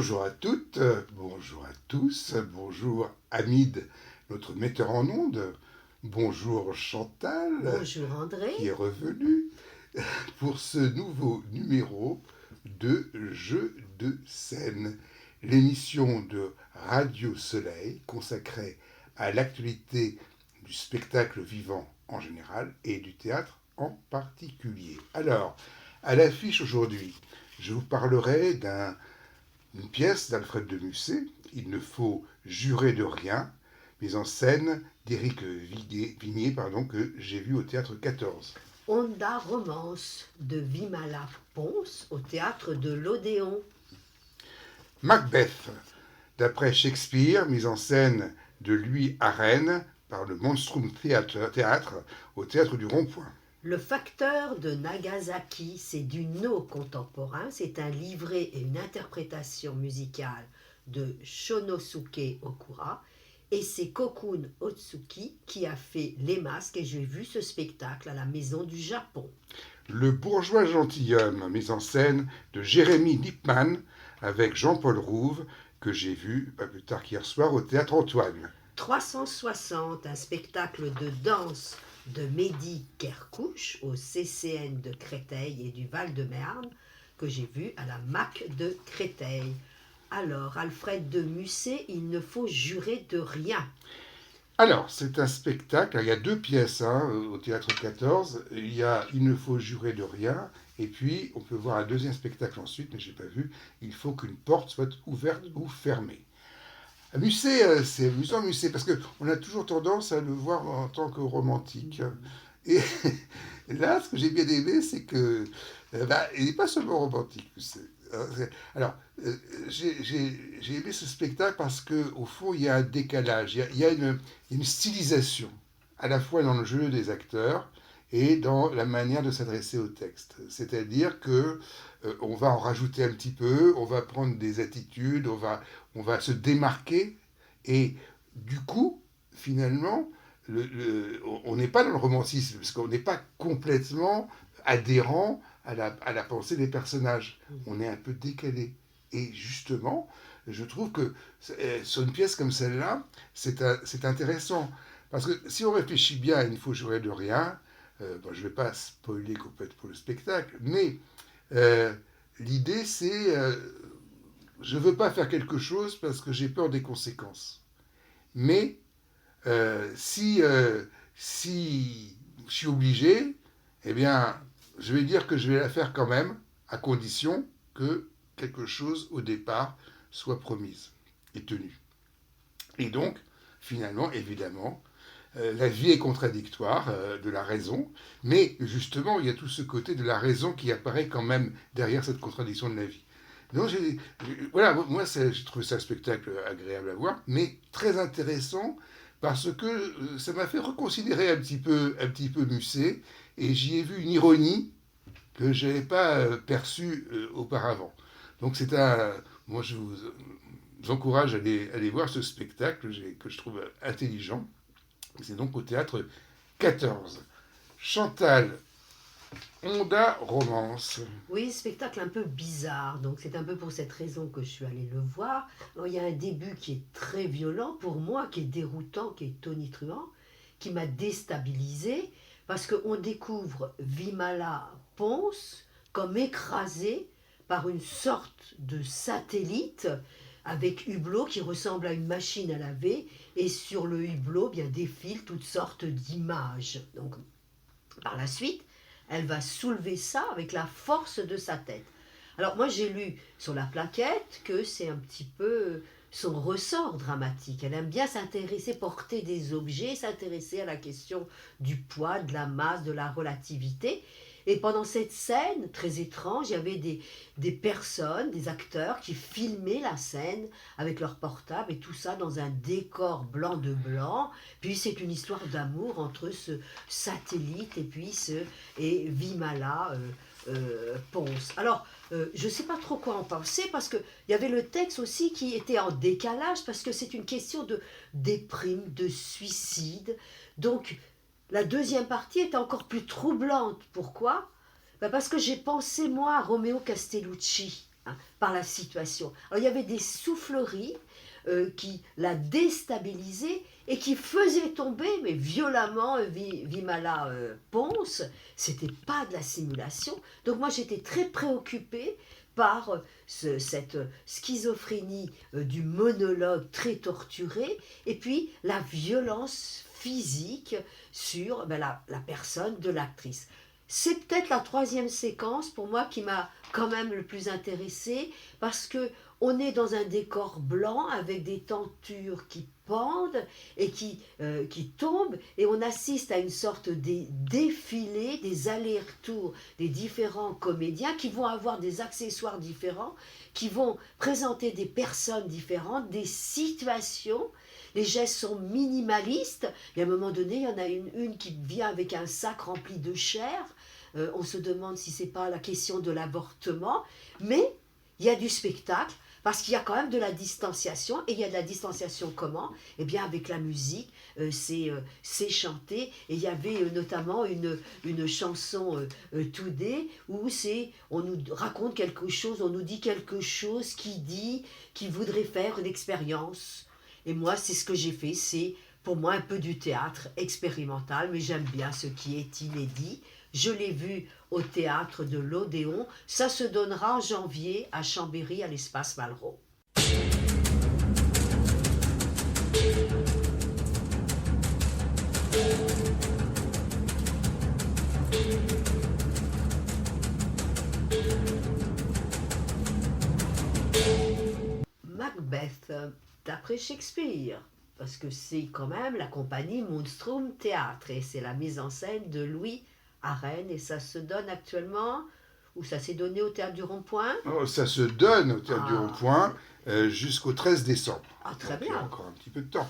Bonjour à toutes, bonjour à tous, bonjour Hamid, notre metteur en ondes, bonjour Chantal, Bonjour André. qui est revenue pour ce nouveau numéro de Jeux de scène, l'émission de Radio Soleil consacrée à l'actualité du spectacle vivant en général et du théâtre en particulier. Alors, à l'affiche aujourd'hui, je vous parlerai d'une pièce d'Alfred de Musset, Il ne faut jurer de rien, mise en scène d'Éric Vignier, que j'ai vu au théâtre 14. Honda Romance de Vimala Pons au théâtre de l'Odéon. Macbeth, d'après Shakespeare, mise en scène de Louis Arène par le Monstrum Théâtre au théâtre du Rond-Point. Le facteur de Nagasaki, c'est du no contemporain, c'est un livret et une interprétation musicale de Shonosuke Okura, et c'est Kokun Otsuki qui a fait les masques, et j'ai vu ce spectacle à la Maison du Japon. Le bourgeois gentilhomme, mise en scène de Jérémy Lippmann avec Jean-Paul Rouve, que j'ai vu pas plus tard qu'hier soir au théâtre Antoine. 360, un spectacle de danse de Mehdi Kerkouch au CCN de Créteil et du Val-de-Marne que j'ai vu à la MAC de Créteil. Alors, Alfred de Musset, il ne faut jurer de rien. Alors, c'est un spectacle, il y a deux pièces au théâtre 14, il y a Il ne faut jurer de rien, et puis on peut voir un deuxième spectacle ensuite, mais je n'ai pas vu, Il faut qu'une porte soit ouverte ou fermée. Musset, c'est amusant Musset, parce qu'on a toujours tendance à le voir en tant que romantique. Et là, ce que j'ai bien aimé, c'est que il n'est pas seulement romantique, Musset. Alors, j'ai aimé ce spectacle parce qu'au fond, il y a un décalage, il y a une stylisation, à la fois dans le jeu des acteurs et dans la manière de s'adresser au texte. C'est-à-dire que on va en rajouter un petit peu, on va prendre des attitudes, on va se démarquer, et du coup, finalement, on n'est pas dans le romantisme, parce qu'on n'est pas complètement adhérent à la pensée des personnages. On est un peu décalé. Et justement, je trouve que sur une pièce comme celle-là, c'est intéressant. Parce que si on réfléchit bien, il ne faut jurer de rien. Bon, je ne vais pas spoiler complètement le spectacle, mais euh, l'idée c'est je ne veux pas faire quelque chose parce que j'ai peur des conséquences. Mais si je suis obligé, eh bien, je vais dire que je vais la faire quand même, à condition que quelque chose au départ soit promise et tenu. Et donc, finalement, évidemment, la vie est contradictoire de la raison, mais justement, il y a tout ce côté de la raison qui apparaît quand même derrière cette contradiction de la vie. Donc, voilà, moi, j'ai trouvé ça un spectacle agréable à voir, mais très intéressant parce que ça m'a fait reconsidérer un petit peu Musset, et j'y ai vu une ironie que je n'avais pas perçue auparavant. Donc, moi, je vous encourage à aller voir ce spectacle que je trouve intelligent. C'est donc au théâtre 14. Chantal, Honda Romance. Oui, spectacle un peu bizarre, donc c'est un peu pour cette raison que je suis allée le voir. Alors, il y a un début qui est très violent pour moi, qui est déroutant, qui est tonitruant, qui m'a déstabilisée, parce qu'on découvre Vimala Pons comme écrasé par une sorte de satellite avec hublot qui ressemble à une machine à laver, et sur le hublot bien défilent toutes sortes d'images. Donc, par la suite, elle va soulever ça avec la force de sa tête. Alors moi j'ai lu sur la plaquette que c'est un petit peu son ressort dramatique. Elle aime bien s'intéresser, porter des objets, s'intéresser à la question du poids, de la masse, de la relativité. Et pendant cette scène très étrange, il y avait des personnes, des acteurs qui filmaient la scène avec leur portable, et tout ça dans un décor blanc de blanc. Puis c'est une histoire d'amour entre ce satellite et Vimala Pons. Alors, je ne sais pas trop quoi en penser, parce qu'il y avait le texte aussi qui était en décalage, parce que c'est une question de déprime, de suicide. Donc, la deuxième partie est encore plus troublante. Pourquoi ? Parce que j'ai pensé, moi, à Romeo Castellucci. hein, par la situation. Alors il y avait des souffleries qui la déstabilisaient et qui faisaient tomber, mais violemment, Vimala Ponce. C'était pas de la simulation. Donc moi j'étais très préoccupée par cette schizophrénie du monologue très torturé, et puis la violence physique sur la personne de l'actrice. C'est peut-être la troisième séquence pour moi qui m'a quand même le plus intéressée, parce que on est dans un décor blanc avec des tentures qui pendent et qui tombent, et on assiste à une sorte de défilé, des allers-retours des différents comédiens qui vont avoir des accessoires différents, qui vont présenter des personnes différentes, des situations. Les gestes sont minimalistes. Et à un moment donné, il y en a une qui vient avec un sac rempli de chair. On se demande si c'est pas la question de l'avortement. Mais il y a du spectacle, parce qu'il y a quand même de la distanciation. Et il y a de la distanciation comment? Eh bien avec la musique, c'est chanté. Et il y avait notamment une chanson Today, où on nous raconte quelque chose, on nous dit quelque chose qui voudrait faire une expérience. Et moi, c'est ce que j'ai fait. C'est pour moi un peu du théâtre expérimental, mais j'aime bien ce qui est inédit. Je l'ai vu au théâtre de l'Odéon. Ça se donnera en janvier à Chambéry, à l'Espace Malraux. Macbeth, d'après Shakespeare, parce que c'est quand même la compagnie Monstrum Théâtre, et c'est la mise en scène de Louis Arène, et ça se donne actuellement, ou ça s'est donné au Théâtre du Rond-Point. Oh, ça se donne au Théâtre du Rond-Point jusqu'au 13 décembre. Ah, très Donc, bien. il y a encore un petit peu de temps.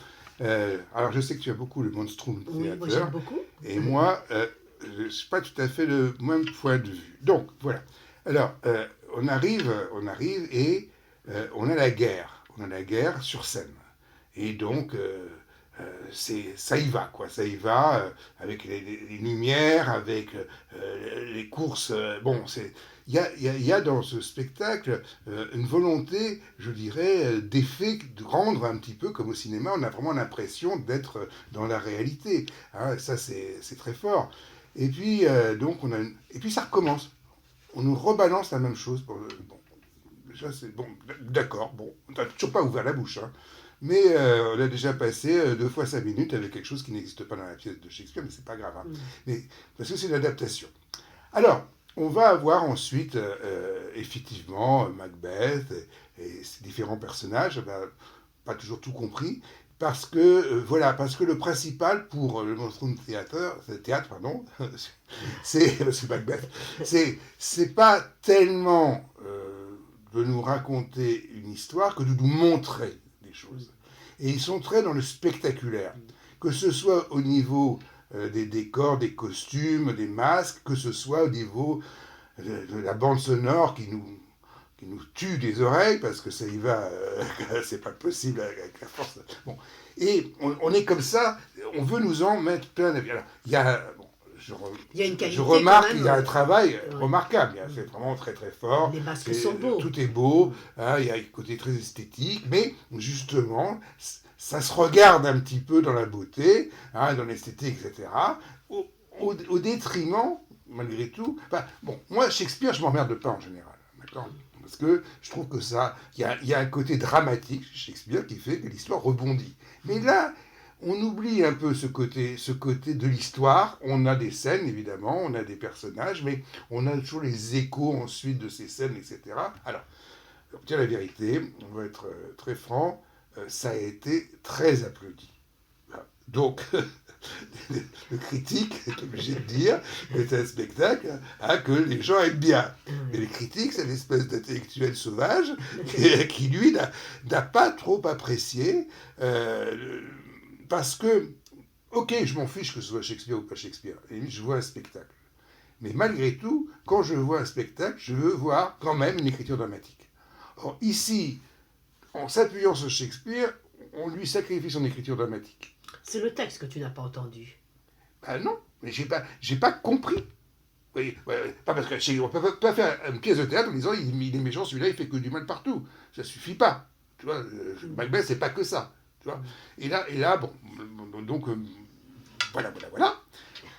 Alors, je sais que tu as beaucoup le Monstrum Théâtre. Oui, moi j'aime beaucoup. Et moi, je n'ai pas tout à fait le même point de vue. Donc, voilà. Alors, on arrive et on a la guerre. On a la guerre sur scène. Et donc, ça y va, quoi. Ça y va avec les lumières, avec les courses. Bon, il y a dans ce spectacle une volonté, je dirais, d'effet, de rendre un petit peu comme au cinéma. On a vraiment l'impression d'être dans la réalité. Hein, ça, c'est très fort. Et puis, donc, et puis ça recommence. On nous rebalance la même chose. Bon, déjà, c'est bon, d'accord, bon, on n'a toujours pas ouvert la bouche, hein. Mais on a déjà passé 2 fois 5 minutes avec quelque chose qui n'existe pas dans la pièce de Shakespeare, mais c'est pas grave, hein. Mais, parce que c'est l'adaptation. Alors, on va avoir ensuite, effectivement, Macbeth et ses différents personnages. On n'a pas toujours tout compris, parce que, voilà, parce que le principal pour le Monstrum Théâtre, pardon, c'est Macbeth, c'est pas tellement de nous raconter une histoire que de nous montrer des choses. Et ils sont très dans le spectaculaire, que ce soit au niveau des décors, des costumes, des masques, que ce soit au niveau de la bande sonore qui nous tue des oreilles, parce que ça y va, c'est pas possible avec la force. Bon. Et on est comme ça, on veut nous en mettre plein la vie. Alors, il y a... Bon, je remarque qu'il y a un travail remarquable. C'est vraiment très très fort. Les masques sont beaux. Tout est beau. Hein, il y a un côté très esthétique. Mais justement, ça se regarde un petit peu dans la beauté, hein, dans l'esthétique, etc. Au détriment, malgré tout... Enfin, bon, moi, Shakespeare, je m'emmerde pas en général. D'accord ? Parce que je trouve que ça... Il y a un côté dramatique chez Shakespeare qui fait que l'histoire rebondit. Mais là... On oublie un peu ce côté de l'histoire. On a des scènes, évidemment, on a des personnages, mais on a toujours les échos ensuite de ces scènes, etc. Alors, pour dire la vérité, on va être très franc, ça a été très applaudi. Donc, le critique est obligé de dire que c'est un spectacle que les gens aiment bien. Mais les critiques, c'est une espèce d'intellectuel sauvage qui lui, n'a pas trop apprécié... parce que, ok, je m'en fiche que ce soit Shakespeare ou pas Shakespeare, et je vois un spectacle. Mais malgré tout, quand je vois un spectacle, je veux voir quand même une écriture dramatique. Or, ici, en s'appuyant sur Shakespeare, on lui sacrifie son écriture dramatique. C'est le texte que tu n'as pas entendu. Ben non, mais j'ai pas compris. Oui, ouais, pas parce que on ne peut pas faire une pièce de théâtre en disant il est méchant, celui-là, il fait que du mal partout. Ça suffit pas. Tu vois, Mm, Macbeth, c'est pas que ça. Tu vois. mm. Et là bon, donc, voilà.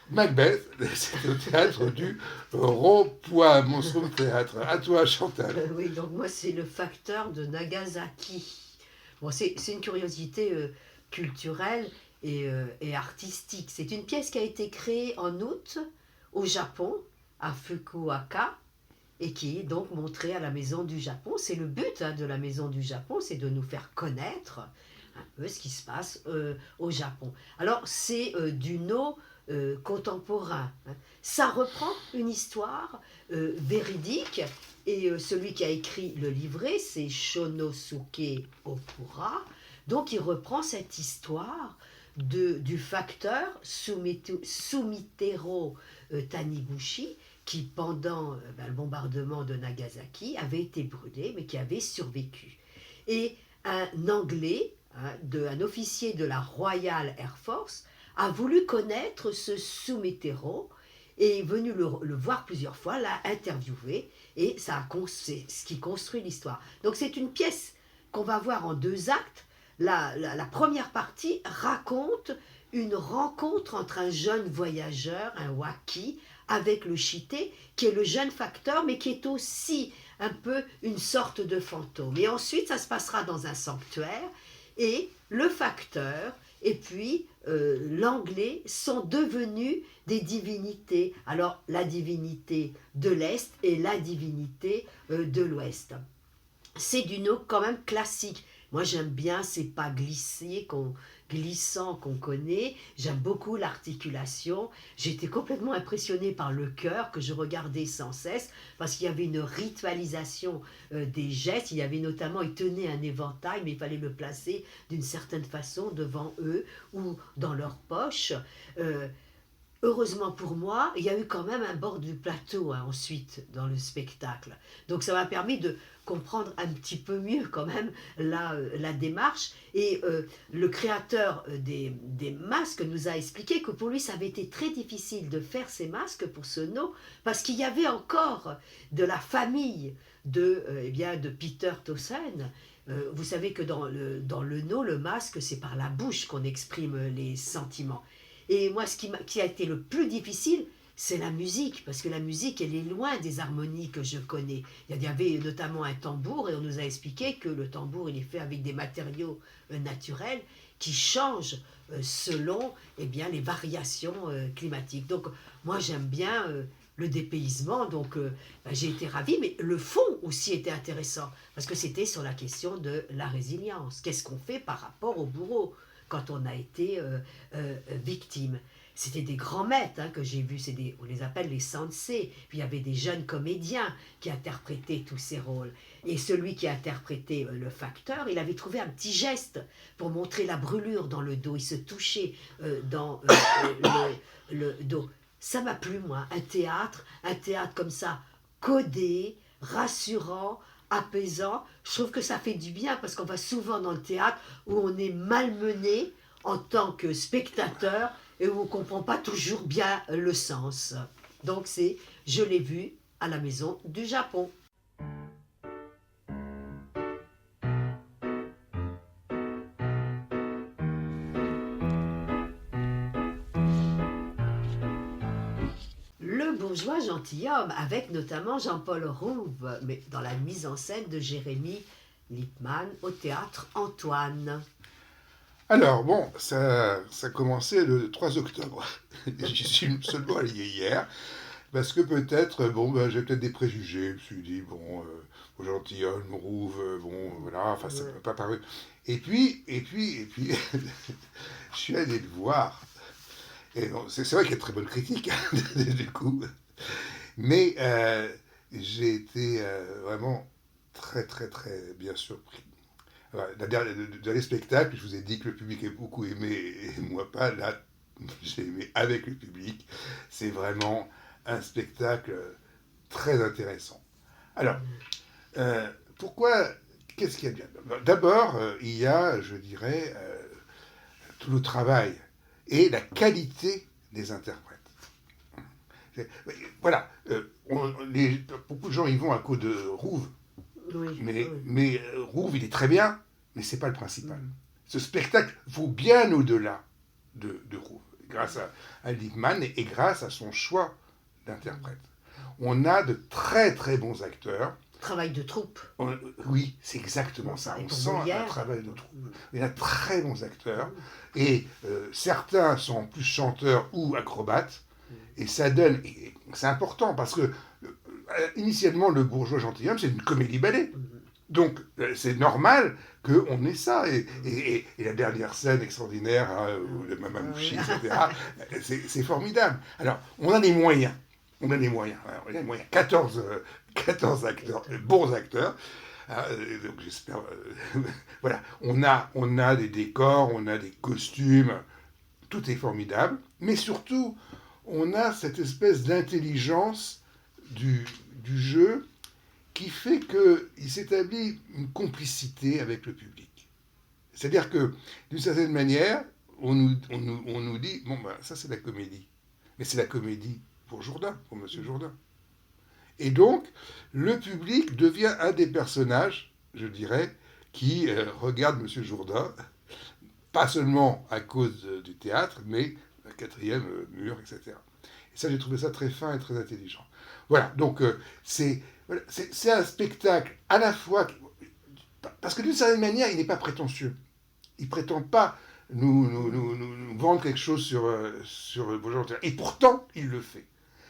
Macbeth, c'est au théâtre du Rond-Point, Monstrum Théâtre. À toi, Chantal. Oui, donc moi, c'est le facteur de Nagasaki. Bon, c'est une curiosité culturelle et artistique. C'est une pièce qui a été créée en août au Japon, à Fukuoka, et qui est donc montrée à la Maison du Japon. C'est le but de la Maison du Japon, c'est de nous faire connaître un peu ce qui se passe au Japon. Alors, c'est du no contemporain. Hein. Ça reprend une histoire véridique, et celui qui a écrit le livret, c'est Shonosuke Okura. Donc, il reprend cette histoire du facteur Sumitero Taniguchi, qui, pendant le bombardement de Nagasaki, avait été brûlé, mais qui avait survécu. Et un Anglais, un officier de la Royal Air Force, a voulu connaître ce Sumitero et est venu le voir plusieurs fois, l'a interviewé, et c'est ce qui construit l'histoire. Donc c'est une pièce qu'on va voir en 2 actes. La première partie raconte une rencontre entre un jeune voyageur, un waki, avec le Shité, qui est le jeune facteur, mais qui est aussi un peu une sorte de fantôme. Et ensuite, ça se passera dans un sanctuaire, et le facteur et puis l'anglais sont devenus des divinités. Alors, la divinité de l'Est et la divinité de l'Ouest. C'est du no quand même classique. Moi j'aime bien ces pas glissants qu'on connaît. J'aime beaucoup l'articulation. J'ai été complètement impressionnée par le chœur que je regardais sans cesse parce qu'il y avait une ritualisation des gestes. Il y avait notamment, ils tenaient un éventail, mais il fallait le placer d'une certaine façon devant eux ou dans leur poche. Euh, Heureusement pour moi, il y a eu quand même un bord du plateau ensuite dans le spectacle. Donc ça m'a permis de comprendre un petit peu mieux quand même la démarche. Et le créateur des masques nous a expliqué que pour lui, ça avait été très difficile de faire ces masques pour ce no, parce qu'il y avait encore de la famille de Peter Townsend. Vous savez que dans le no, le masque, c'est par la bouche qu'on exprime les sentiments. Et moi, qui a été le plus difficile, c'est la musique, parce que la musique, elle est loin des harmonies que je connais. Il y avait notamment un tambour, et on nous a expliqué que le tambour, il est fait avec des matériaux naturels qui changent selon les variations climatiques. Donc, moi, j'aime bien le dépaysement, donc j'ai été ravie, mais le fond aussi était intéressant, parce que c'était sur la question de la résilience. Qu'est-ce qu'on fait par rapport au bourreau quand on a été victime? C'était des grands maîtres que j'ai vus, on les appelle les sensei. Puis il y avait des jeunes comédiens qui interprétaient tous ces rôles. Et celui qui a interprété le facteur, il avait trouvé un petit geste pour montrer la brûlure dans le dos. Il se touchait dans le dos. Ça m'a plu, moi, un théâtre comme ça, codé, rassurant, apaisant. Je trouve que ça fait du bien parce qu'on va souvent dans le théâtre où on est malmené en tant que spectateur et où on ne comprend pas toujours bien le sens. Donc je l'ai vu à la Maison du Japon. Le bourgeois gentilhomme, avec notamment Jean-Paul Rouve, mais dans la mise en scène de Jérémy Lippmann au théâtre Antoine. Alors, bon, ça a commencé le 3 octobre. J'y suis seulement allé hier, parce que peut-être, j'ai peut-être des préjugés. Je me suis dit, gentilhomme, Rouve, voilà, enfin, ça ne Ouais. m'a pas paru. Et puis, je suis allé le voir. Et bon, c'est vrai qu'il y a de très bonnes critiques, du coup. Mais j'ai été vraiment très, très, très bien surpris. Alors, dans les spectacles, je vous ai dit que le public a beaucoup aimé et moi pas. Là, j'ai aimé avec le public. C'est vraiment un spectacle très intéressant. Alors, euh, pourquoi qu'est-ce qu'il y a de bien? D'abord, il y a, je dirais, tout le travail et la qualité des interprètes. Voilà, beaucoup de gens y vont à cause de Rouve, Oui, mais, oui. Rouve, il est très bien, mais c'est pas le principal. Mm. Ce spectacle vaut bien au-delà de Rouve, grâce à Liebman et grâce à son choix d'interprète. On a de très très bons acteurs. Travail de troupe. Oui, c'est exactement Bon, ça. et On pour sent un Molière. travail de troupe. Mm. Il y a très bons acteurs. Mm. Et certains sont plus chanteurs ou acrobates. Mm. Et ça donne. Et c'est important parce que initialement, Le Bourgeois Gentilhomme, c'est une comédie-ballet. Mm. Donc, c'est normal qu'on ait ça. Et la dernière scène extraordinaire, hein, de Mamamouchi, etc., c'est formidable. Alors, on a les moyens. On a les moyens. On a les moyens. 14 acteurs, bons acteurs. Donc, j'espère. Voilà. On a des décors, on a des costumes. Tout est formidable. Mais surtout, on a cette espèce d'intelligence du, du jeu qui fait qu'il s'établit une complicité avec le public. C'est-à-dire que, d'une certaine manière, on nous dit, bon, ben, ça c'est la comédie. Mais c'est la comédie pour Jourdain, pour Monsieur Jourdain. Et donc, le public devient un des personnages, je dirais, qui regarde Monsieur Jourdain, pas seulement à cause du théâtre, mais la quatrième mur, etc. Et ça, j'ai trouvé ça très fin et très intelligent. Voilà, donc c'est un spectacle à la fois... Parce que d'une certaine manière, il n'est pas prétentieux. Il ne prétend pas nous vendre quelque chose sur Beaugentil. Et pourtant, il le fait.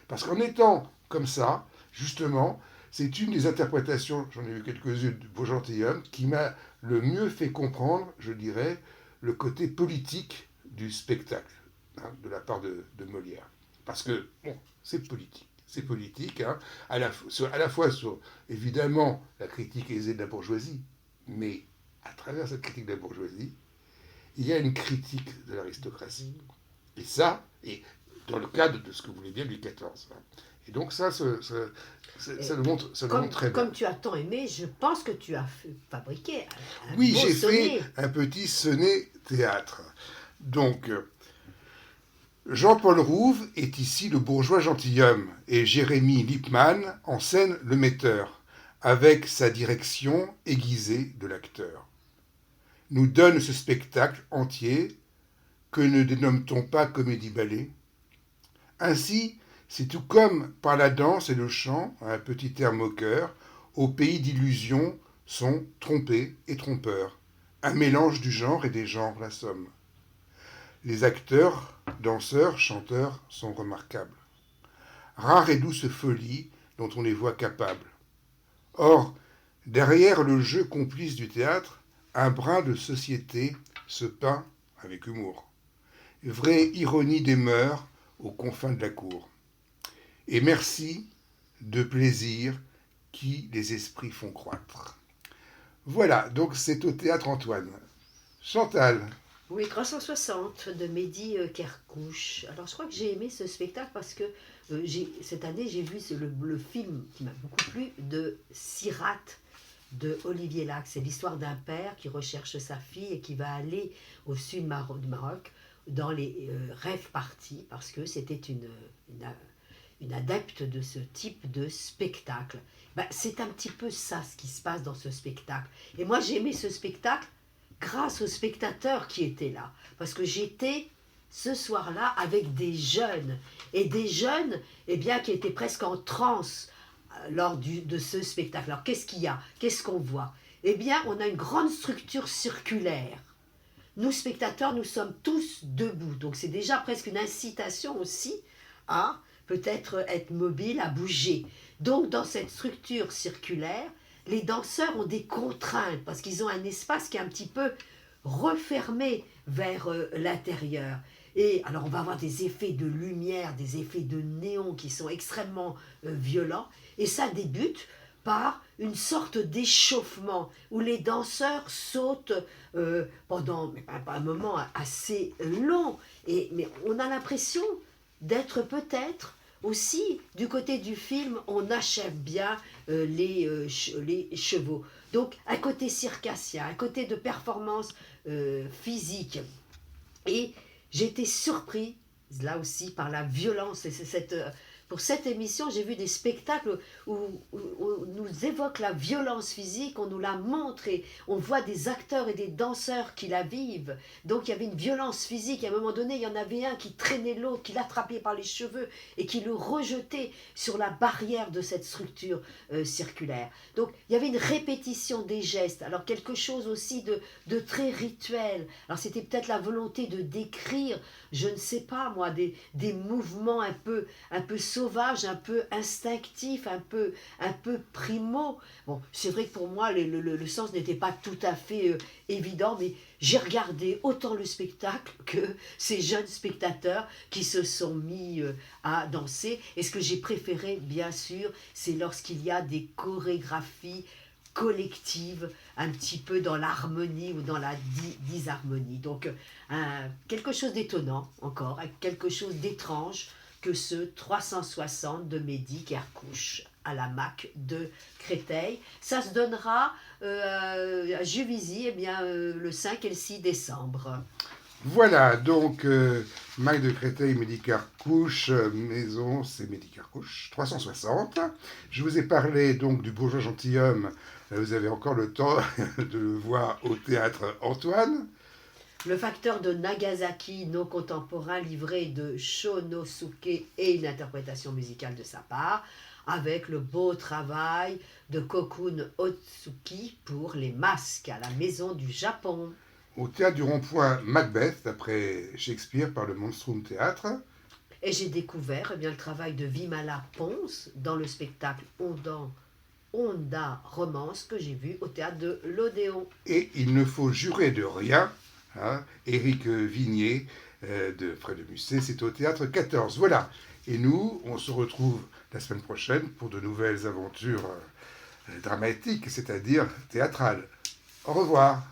Parce qu'en étant comme ça, justement, c'est une des interprétations, j'en ai vu quelques-unes, de Beau Gentilhomme, qui m'a le mieux fait comprendre, je dirais, le côté politique du spectacle, hein, de la part de Molière. Parce que, bon, c'est politique. C'est politique, hein, à la fois sur, évidemment, la critique aisée de la bourgeoisie, mais à travers cette critique de la bourgeoisie, il y a une critique de l'aristocratie. Et ça, et dans le cadre de ce que voulait bien Louis XIV. Hein. Et donc ça le montre très bien. Comme tu as tant aimé, je pense que tu as fabriqué un Oui, beau j'ai sonnet. fait un petit sonnet théâtre. Donc, Jean-Paul Rouve est ici le bourgeois gentilhomme et Jérémy Lippmann en scène le metteur, avec sa direction aiguisée de l'acteur. Nous donne ce spectacle entier que ne dénomme-t-on pas comédie-ballet. Ainsi, c'est tout comme par la danse et le chant, un petit air moqueur, au pays d'illusions sont trompés et trompeurs, un mélange du genre et des genres la somme. Les acteurs, danseurs, chanteurs sont remarquables. Rare et douce folie dont on les voit capables. Or, derrière le jeu complice du théâtre, un brin de société se peint avec humour. Vraie ironie des mœurs aux confins de la cour. Et merci de plaisir qui les esprits font croître. Voilà, donc c'est au théâtre Antoine. Chantal. Oui, 360 de Mehdi Kerkouche. Alors je crois que j'ai aimé ce spectacle parce que cette année j'ai vu le film qui m'a beaucoup plu de Sirat de Olivier Lac. C'est l'histoire d'un père qui recherche sa fille et qui va aller au sud du Maroc dans les rêves parties parce que c'était une adepte de ce type de spectacle. Ben, c'est un petit peu ça ce qui se passe dans ce spectacle. Et moi j'ai aimé ce spectacle grâce aux spectateurs qui étaient là. Parce que j'étais ce soir-là avec des jeunes. Et des jeunes eh bien, qui étaient presque en transe lors de ce spectacle. Alors qu'est-ce qu'il y a? Qu'est-ce qu'on voit? Eh bien, on a une grande structure circulaire. Nous, spectateurs, nous sommes tous debout. Donc c'est déjà presque une incitation aussi à peut-être être mobile, à bouger. Donc dans cette structure circulaire, les danseurs ont des contraintes parce qu'ils ont un espace qui est un petit peu refermé vers l'intérieur. Et alors on va avoir des effets de lumière, des effets de néon qui sont extrêmement violents. Et ça débute par une sorte d'échauffement où les danseurs sautent pendant un moment assez long. Mais on a l'impression d'être peut-être aussi, du côté du film, on achève bien les chevaux. Donc, un côté circassien, un côté de performance physique. Et j'ai été surpris, là aussi, par la violence et cette pour cette émission, j'ai vu des spectacles où on nous évoque la violence physique, on nous la montre et on voit des acteurs et des danseurs qui la vivent. Donc il y avait une violence physique. À un moment donné, il y en avait un qui traînait l'autre, qui l'attrapait par les cheveux et qui le rejetait sur la barrière de cette structure circulaire. Donc il y avait une répétition des gestes. Alors quelque chose aussi de très rituel. Alors c'était peut-être la volonté de décrire, je ne sais pas moi, des mouvements un peu sauvages, un peu instinctifs, un peu primo. Bon, c'est vrai que pour moi, le sens n'était pas tout à fait évident, mais j'ai regardé autant le spectacle que ces jeunes spectateurs qui se sont mis à danser. Et ce que j'ai préféré, bien sûr, c'est lorsqu'il y a des chorégraphies collective, un petit peu dans l'harmonie ou dans la disharmonie. Donc, quelque chose d'étonnant encore, quelque chose d'étrange que ce 360 de Mehdi Kerkouch à la MAC de Créteil. Ça se donnera à Juvisy eh bien, le 5 et le 6 décembre. Voilà, donc Mac de Créteil, Mehdi Kerkouch, maison, c'est Mehdi Kerkouch, 360. Je vous ai parlé donc du bourgeois gentilhomme, vous avez encore le temps de le voir au théâtre Antoine. Le facteur de Nagasaki, nos contemporains, livré de Shonosuke et une interprétation musicale de sa part, avec le beau travail de Kokun Otsuki pour les masques à la Maison du Japon. Au théâtre du Rond-Point Macbeth, d'après Shakespeare par le Monstrum Théâtre. Et j'ai découvert bien, le travail de Vimala Pons dans le spectacle Honda Romance que j'ai vu au théâtre de l'Odéon. Et il ne faut jurer de rien, hein, Éric Vignier de Frais de Musset, c'est au théâtre 14. Voilà. Et nous, on se retrouve la semaine prochaine pour de nouvelles aventures dramatiques, c'est-à-dire théâtrales. Au revoir.